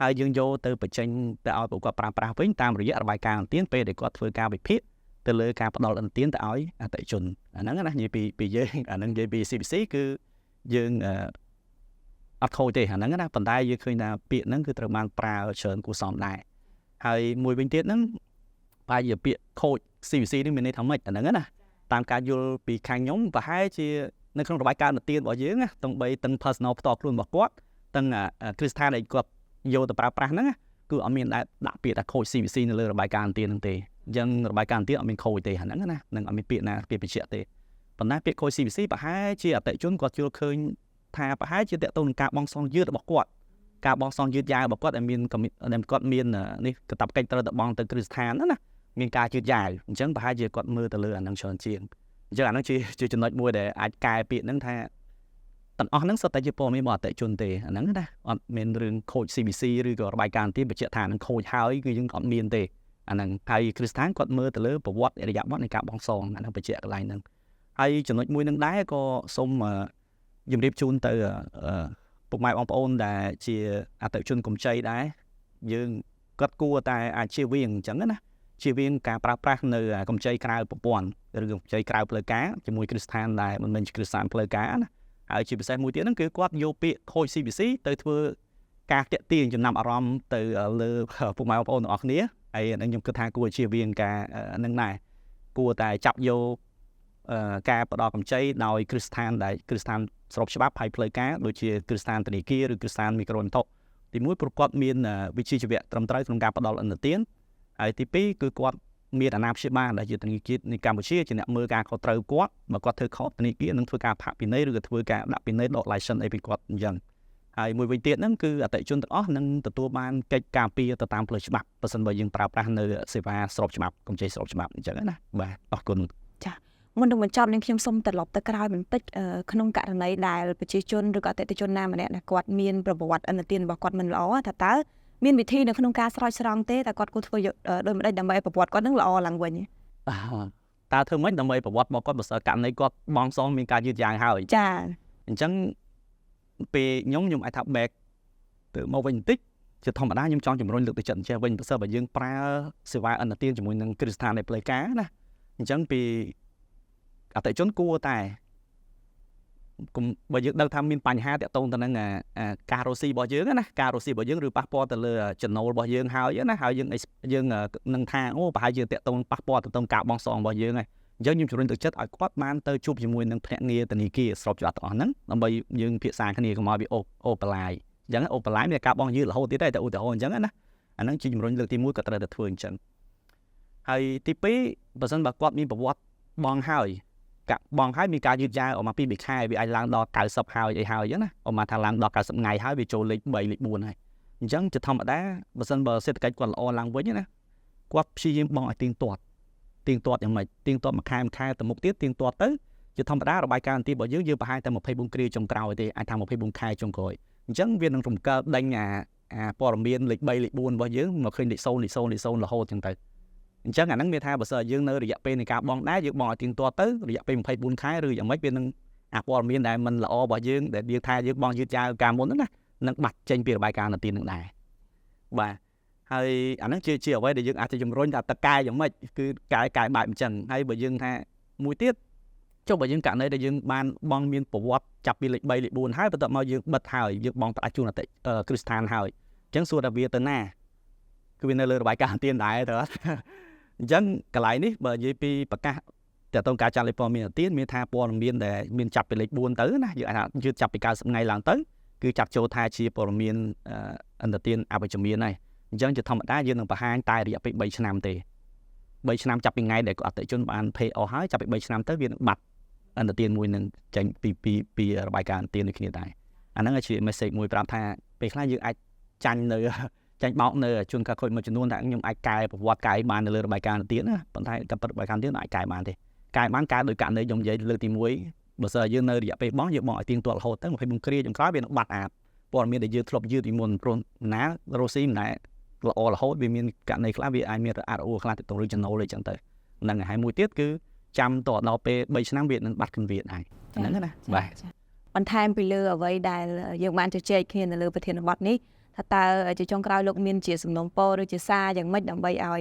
ហើយយើងយកទៅបញ្ចេញទៅឲ្យពួកគាត់ប្រើប្រាស់វិញតាមរយៈរបាយការណ៍ឥណទានពេលដែលគាត់ធ្វើការវិភាគទៅលើការផ្ដល់ឥណទានទៅឲ្យអតិថិជនអាហ្នឹងណានិយាយពីយើងអាហ្នឹងនិយាយពី CVC គឺយើងអត់ខូចទេអាហ្នឹងណាប៉ុន្តែយើងឃើញថាពាក្យហ្នឹងគឺត្រូវបានប្រើច្រើនគួរសមដែរហើយមួយវិញទៀតហ្នឹងបើជាពាក្យខូច CVC នេះមានន័យថាម៉េចអាហ្នឹងណាតាមការយល់ពីខាងខ្ញុំប្រហែលជានៅក្នុងរបាយការណ៍ឥណទានរបស់យើងណាទាំង personal ផ្ទាល់ខ្លួនរបស់គាត់ទាំងគ្រឹះស្ថានដែលគាត់យកទៅប្រើប្រាស់ហ្នឹងគឺអត់មានដាក់ពាក្យថាខូច CVC នៅលើរបាយការណ៍ឥណទានហ្នឹងទេអញ្ចឹងរបាយការណ៍ឥណទានអត់មានខូចទេអាហ្នឹងណានឹងអត់មានពាក្យណាពាក្យបញ្ជាក់ទេប៉ុន្តែពាក្យខូច CVC ប្រហែលជាអតិថិជនគាត់យល់ឃើញថាប្រហែលជាតាក់ទងនឹងការបង់សងយឺតរបស់គាត់ ការបោះសងយឺតយ៉ាវរបស់គាត់ដែលមានគាត់មាននេះកតាបកិច្ចត្រូវតែបង់ទៅគ្រឹះស្ថានណាមានការយឺតយ៉ាវអញ្ចឹងប្រហែលជាគាត់មើលទៅលើអានឹងច្រើនជាងអញ្ចឹងអានឹងជាចំណុចមួយដែលអាចកែពាក្យហ្នឹងថាទាំងអស់ហ្នឹងសុទ្ធតែជាព័ត៌មានរបស់អតិជនទេអាហ្នឹងណាអត់មានរឿងខូច CBC ឬក៏របាយការណ៍ទីបញ្ជាក់ថានឹងខូចហើយគឺយើងអត់មានទេអាហ្នឹងហើយគ្រឹះស្ថានគាត់មើលទៅលើប្រវត្តិអរិយាប័ត្រនៃការបោះសងអាហ្នឹងបញ្ជាក់កន្លែងហ្នឹងហើយចំណុចមួយហ្នឹងដែរក៏សូមជម្រាបជូនទៅពុកម៉ែបងប្អូនដែលជាអតិជនកម្ចីដែរយើងគាត់គួរតែអាចជៀសវាងអញ្ចឹងណាជៀសវាងការប្រើប្រាស់នៅកម្ចីក្រៅប្រព័ន្ធឬកម្ចីក្រៅផ្លូវការជាមួយគ្រឹះស្ថានដែលមិនមែនជាគ្រឹះស្ថានផ្លូវការណាហើយជាពិសេសមួយទៀតហ្នឹងគឺគាត់យកពាក្យខូច CBC ទៅធ្វើការតាក់ទាញចំណាប់អារម្មណ៍ទៅលើពុកម៉ែបងប្អូនទាំងអស់គ្នាហើយខ្ញុំគិតថាគួរជៀសវាងការហ្នឹងដែរគួរតែចាប់យកការផ្ដល់កម្ចីដោយគ្រឹះស្ថានដែលគ្រឹះស្ថានស្របច្បាប់ហើយផ្លូវការដូចជាគ្រឹះស្ថានធនាគារឬគ្រឹះស្ថានមីក្រូហិរញ្ញវត្ថុទី1ព្រោះគាត់មានវិជ្ជាជីវៈត្រឹមត្រូវក្នុងការផ្ដល់ឥណទានហើយទី2គឺគាត់មានអាណាព្យាបាលដែលជាធនាគារនៃកម្ពុជាជាអ្នកមើលការខុសត្រូវគាត់បើគាត់ធ្វើខុសធនាគារនឹងធ្វើការផាកពិន័យឬក៏ធ្វើការដាក់ពិន័យដក license អីពីគាត់អញ្ចឹងហើយមួយវិញទៀតហ្នឹងគឺអតិជនទាំងអស់នឹងទទួលបានកិច្ចការពារទៅតាមផ្លូវច្បាប់បើសិនបើយើងប្រើប្រាស់នៅសេវាស្របច្បាប់កម្ចីស្របច្បាប់អញ្ចឹងណាបាទអរគុណ
ចាមុននឹងបញ្ចប់នឹងខ្ញុំសូមត្រឡប់ទៅក្រោយបន្តិចក្នុងករណីដែលប្រជាជនឬក៏អតិថិជនណាម្នាក់ដែលគាត់មានប្រវត្តិឥណទានរបស់គាត់មិនល្អថាតើមានវិធីនៅក្នុងការស្រោចស្រង់ទេតែគាត់គួរធ្វើដោយម្ដេចដើម្បីឲ្យប្រវត្តិគាត់នឹងល្អឡើងវិញ
តើធ្វើម៉េចដើម្បីប្រវត្តិរបស់គាត់បើសិនករណីគាត់បងសងមានការយឺតយ៉ាវហើយ
ចា
អញ្ចឹងពេលខ្ញុំអាចថា back ទៅមកវិញបន្តិចជាធម្មតាខ្ញុំចង់ជំរុញលើកទឹកចិត្តអញ្ចឹងវិញបើសិនបើយើងប្រើសេវាឥណទានជាមួយនឹងគ្រឹះស្ថាននៃផ្លូវការណាអញ្ចឹងពីអតិជនគួរតែបើយើងដឹងថាមានបញ្ហាតាក់ទងទៅនឹងការរស់ស៊ីរបស់យើងណាការរស់ស៊ីរបស់យើងឬប៉ះពាល់ទៅលើចំណូលរបស់យើងហើយណាហើយយើងនឹងថាអូប្រហែលជាតាក់ទងប៉ះពាល់ទៅនឹងការបង់សងរបស់យើងហើយអញ្ចឹងខ្ញុំជំរុញទឹកចិត្តឲ្យគាត់បានទៅជួបជាមួយនឹងភ្នាក់ងារធនាគារស្របច្បាប់ទាំងអស់ហ្នឹងដើម្បីយើងពិភាក្សាគ្នាកុំឲ្យវាអូបន្លាយអញ្ចឹងអូបន្លាយមានការបង់យឺតរហូតទៀតតែឧទាហរណ៍អញ្ចឹងណាអាហ្នឹងជាជំរុញលើកទី1ក៏ត្រូវតែធ្វើអញ្ចឹងហើយទី2បើសិនបើគាត់មានប្រវត្តិបងហើយមានការយឺតយ៉ាវអอกមកពី3ខែវាអាចឡើងដល់90ហើយអីហើយណាអอกមកថាឡើងដល់90ថ្ងៃហើយវាចូលលេខ3លេខ4ហើយអញ្ចឹងជាធម្មតាបើសិនបើសេដ្ឋកិច្ចគាត់ល្អឡើងវិញណាគាត់ព្យាយាមបង់ឲ្យទៀងទាត់យ៉ាងម៉េចទៀងទាត់មួយខែទៅមុខទៀតទៀងទាត់ទៅជាធម្មតារបាយការណ៍ទីរបស់យើងប្រហែលតែ24គ្រាចុងក្រោយទេអាចថា24ខែចុងក្រោយអញ្ចឹងវានឹងរំកើបដេញអាព័ត៌មានលេខ3លេខ4របស់យើងមកឃើញលេខ0រហូតអញ្ចឹងទៅអញ្ចឹងអាហ្នឹងមានថាបើសិនយើងនៅរយៈពេលនៃការបង់ដែរយើងបង់ឲ្យទៀងទាត់ទៅរយៈពេល24ខែឬយ៉ាងម៉េចវានឹងអាព័ត៌មានដែលមិនល្អរបស់យើងដែលយើងថាយើងបង់យឺតយ៉ាវកាលមុនហ្នឹងណានឹងបាត់ចេញពីរបាយការណ៍នៅទីនឹងដែរបាទហើយអាហ្នឹងជាអ្វីដែលយើងអាចជំរុញថាតកែយ៉ាងម៉េចគឺកែបែបអញ្ចឹងហើយបើយើងថាមួយទៀតចុះបើយើងករណីដែលយើងបានបង់មានប្រវត្តិចាប់ពីលេខ3លេខ4ហើយបន្ទាប់មកយើងបិទហើយយើងបង់ប្រាក់ជូនអតិគ្រឹះស្ថានហើយអញ្ចឹងសួរថាវាទៅណាគឺវានៅលើរបាយការណ៍ទានដែរតើអញ្ចឹងកន្លែងនេះបើនិយាយពីប្រកាសតើតើការចាត់លេខព័ត៌មានទានមានថាព័ត៌មានដែលមានចាប់ពីលេខ4ទៅណាយើងអាចយឺតចាប់ពី90ថ្ងៃឡើងទៅគឺចាត់ចូលថាជាព័ត៌មានអន្តទានអវិជ្ជមានហើយអញ្ចឹងជាធម្មតាយើងនឹងបង្ហាញតែរយៈពេល3ឆ្នាំទេ3ឆ្នាំចាប់ពីថ្ងៃដែលអតិជនបាន pay អស់ហើយចាប់ពី3ឆ្នាំទៅវានឹងបាត់អន្តទានមួយនឹងចេញពីរបាយការណ៍ទានដូចគ្នាដែរអាហ្នឹងជា message មួយប្រាប់ថាពេលខ្លះយើងអាចចាញ់បោកនៅជនការខូចមួយចំនួនថាខ្ញុំអាចកែប្រវត្តិកែបាននៅលើរបាយការណ៍ទានណាប៉ុន្តែតែរបាយការណ៍ទានអាចកែបានទេកែបានដោយករណីខ្ញុំនិយាយលើកទី1បើសិនយើងនៅរយៈពេលបង់យើងបង់ឲ្យទៀងទាត់រហូតទៅ24គ្រាចុងក្រោយវានឹងបាត់ព័ត៌មានដែលយើងធ្លាប់យឺតពីមុនព្រោះណារស់ស៊ីមិនដែរល្អរហូតវាមានករណីខ្លះវាអាចមានរអាក់រអួលខ្លះទៅទៅរឿងចំណូលអីចឹងទៅហ្នឹងហើយមួយទៀតគឺចាំតដល់ពេល3ឆ្នាំវានឹងបាត់គន្វាដែរហ្នឹងណាបាទ
បន្ថែមពីលើអ្វីដែលយើងបានជជែកគ្នានៅលើប្រធានបទនេះថាតើជាចុងក្រោយលោកមានជាសំណូមពរឬជាសារយ៉ាងម៉េចដើម្បីឲ្យ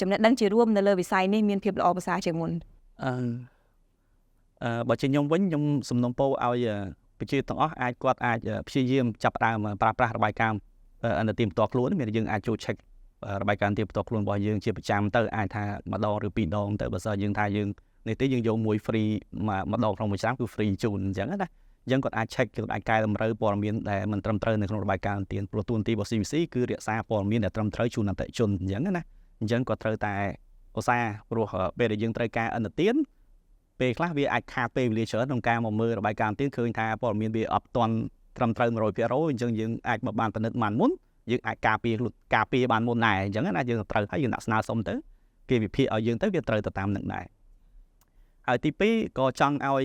ចំណេះដឹងជារួមនៅលើវិស័យនេះមានភាពល្អប្រសើរជាងមុន
បើជាខ្ញុំវិញខ្ញុំសំណូមពរឲ្យប្រជាទាំងអស់គាត់អាចព្យាយាមចាប់ផ្ដើមប្រើប្រាស់របាយការណ៍អន្តទានផ្ទាល់ខ្លួនមានយើងអាចចូល check របាយការណ៍ទានផ្ទាល់ខ្លួនរបស់យើងជាប្រចាំទៅអាចថាម្ដងឬ2ដងទៅបើសិនយើងថាយើងនេះទេយើងយកមួយ free ម្ដងក្នុងមួយឆ្នាំគឺ free ជូនអញ្ចឹងណាយើងគាត់អាច check គាត់អាចកែតម្រូវព័ត៌មានដែលមិនត្រឹមត្រូវនៅក្នុងរបាយការណ៍ទានព្រោះទួនាទីរបស់ CBC គឺរក្សាព័ត៌មានដែលត្រឹមត្រូវជូនអតិថិជនអញ្ចឹងណាអញ្ចឹងគាត់ត្រូវតែឧស្សាហ៍ព្រោះពេលដែលយើងត្រូវការអន្តទានពេលខ្លះវាអាចខាតពេលវេលាច្រើនក្នុងការមកមើលរបាយការណ៍ទានឃើញថាព័ត៌មានវាអត់ទាន់ ត្រឹមត្រូវ 100% អញ្ចឹងយើងអាចមកបានពិនិត្យបានមុនយើងអាចការពារបានមុនដែរអញ្ចឹងណាយើងត្រូវហើយយើងដាក់ស្នើសុំទៅគេវិភាគឲ្យយើងទៅវាត្រូវទៅតាមនឹងដែរហើយទី2ក៏ចង់ឲ្យ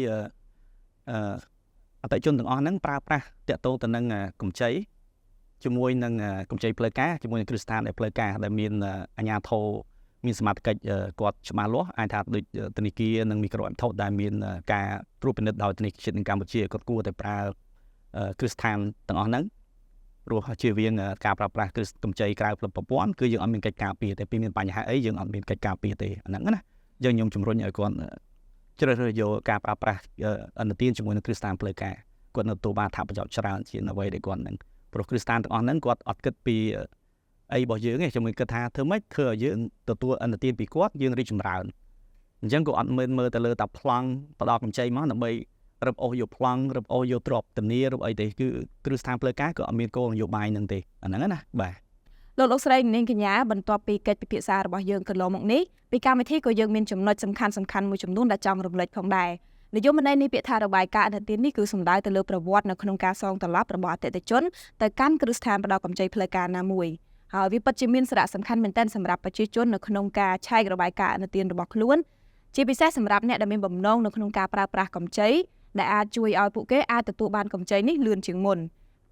អតិថិជនទាំងអស់ហ្នឹងប្រើប្រាស់តាក់ទងទៅនឹងកម្ចីជាមួយនឹងកម្ចីផ្លូវការជាមួយនឹងគ្រឹះស្ថានដែលផ្លូវការដែលមានអាជ្ញាធរមានសមត្ថកិច្ចគាត់ច្បាស់លាស់អាចថាដូចធនាគារនិងមីក្រូអន្តរដែលមានការត្រួតពិនិត្យដោយធនាគារជាតិនៅកម្ពុជាគាត់គួរតែប្រើគ្រឹះស្ថានទាំងអស់ហ្នឹងព្រោះជៀសវាងការប្រើប្រាស់គ្រឹះកម្ចីក្រៅប្រព័ន្ធគឺយើងអត់មានកិច្ចការពារទេពេលមានបញ្ហាអីយើងអត់មានកិច្ចការពារទេអាហ្នឹងណាយើងខ្ញុំជំរុញឲ្យគាត់ជ្រើសរើសយកការប្រើប្រាស់ឥណទានជាមួយនឹងគ្រឹះស្ថានផ្លូវការគាត់នៅទទួលបានអត្ថប្រយោជន៍ច្រើនជាងអ្វីដែលគាត់នឹងព្រោះគ្រឹះស្ថានទាំងអស់ហ្នឹងគាត់អត់គិតពីអីរបស់យើងទេជាមួយគិតថាធ្វើម៉េចធ្វើឲ្យយើងទទួលឥណទានពីគាត់យើងរីកចម្រើនអញ្ចឹងក៏អត់មើលទៅលើតែប្លង់ផ្ដល់កម្ចីមកដើម្បីរឹបអូសយកប្លង់រឹបអូសយកទ្រព្យធានារឹបអីទេគឺគ្រឹះស្ថានផ្លូវការក៏អត់មានគោលនយោបាយហ្នឹងទេអាហ្នឹងណាបាទ
លោកស្រីនាងកញ្ញាបន្ទាប់ពីកិច្ចពិភាក្សារបស់យើងកន្លងមកនេះពីកម្មវិធីក៏យើងមានចំណុចសំខាន់មួយចំនួនដែលចង់រំលេចផងដែរនិយមន័យនៃពាក្យថារបាយការណ៍ឥណទាននេះគឺសំដៅទៅលើប្រវត្តិនៅក្នុងការសងត្រឡប់របស់អតិថិជនទៅកាន់គ្រឹះស្ថានផ្ដល់កម្ចីផ្លូវការណាមួយហើយវាពិតជាមានសារៈសំខាន់មែនទែនសម្រាប់ប្រជាជននៅក្នុងការឆែករបាយការណ៍ឥណទានរបស់ខ្លួនជាពិសេសសម្រាប់អ្នកដែលមានបំណងនៅក្នុងការប្រើប្រាស់កម្ចីដែលអាចជួយឲ្យពួកគេអាចទទួលបានកម្ចីនេះលឿនជាងមុន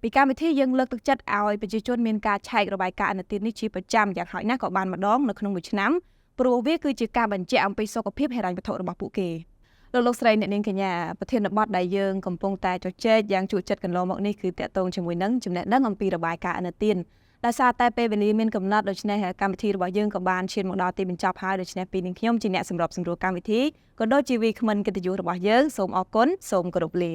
ពីកម្មវិធីយើងលើកទឹកចិត្តឲ្យប្រជាជនមានការឆែករបាយការណ៍ឥណទាននេះជាប្រចាំយ៉ាងហោចណាស់ក៏បានម្ដងនៅក្នុងមួយឆ្នាំព្រោះវាគឺជាការបញ្ជាក់អំពីសុខភាពហិរញ្ញវត្ថុរបស់ពួកគេលោកស្រីអ្នកនាងកញ្ញាប្រធានបទដែលយើងកំពុងតែជជែកយ៉ាងជក់ចិត្តកន្លងមកនេះគឺតាក់ទងជាមួយនឹងចំណេះដឹងអំពីរបាយការណ៍ឥណទានដោយសារតែពេលវេលាមានកំណត់ដូច្នេះកម្មវិធីរបស់យើងក៏បានឈានមកដល់ទីបញ្ចប់ហើយដូច្នេះពីនាងខ្ញុំជាអ្នកសម្របសម្រួលកម្មវិធីក៏ដូចជាវាគ្មិនកិត្តិយសរបស់យើងសូមអរគុណសូមគោរពលា